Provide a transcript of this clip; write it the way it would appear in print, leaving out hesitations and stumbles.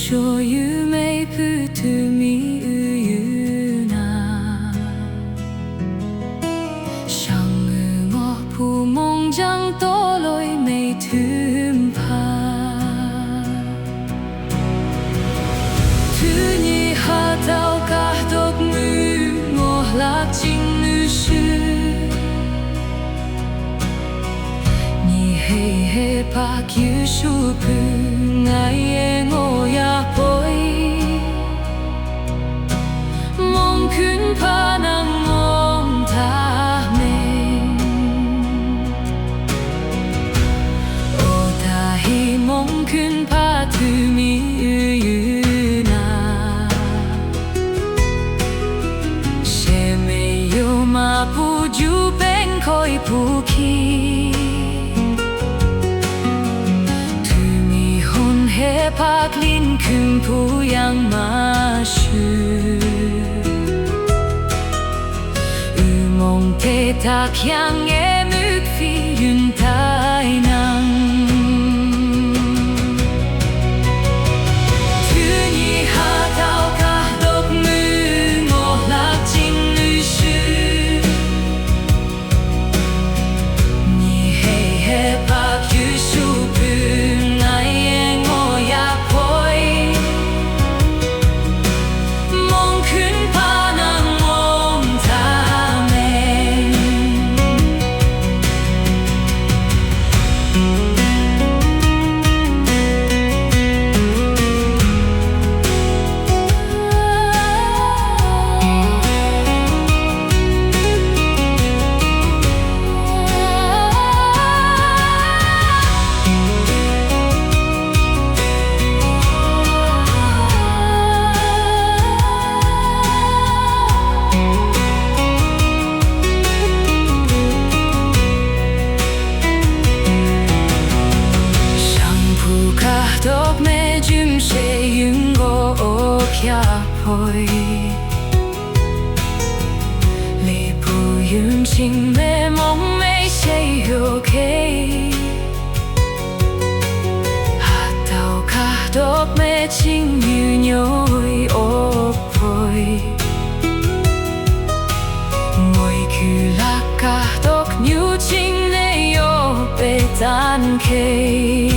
所夢不吐米雨那，像我不梦將多來未斷怕。Tu ni hatau kahdok mu ngohlak jing nu su Ni hei he pak yu su pu ngai e ngo ya poi Mong kun pa nang ngom ta meng O ta hi mong kun pa tu mi yu mà bu ju bên khói bu ki tu mi hôn he pak lin kun pu yang ma shu mong te tak yang e muk fi yun tai nang Dok me jum se yung go o kya poi Li pu yun ching me mong me se yo ke Hat tao ka dok me ching yu nhoi o poi Ngoi ku la ka dok nyu ching ne yo pe tan ke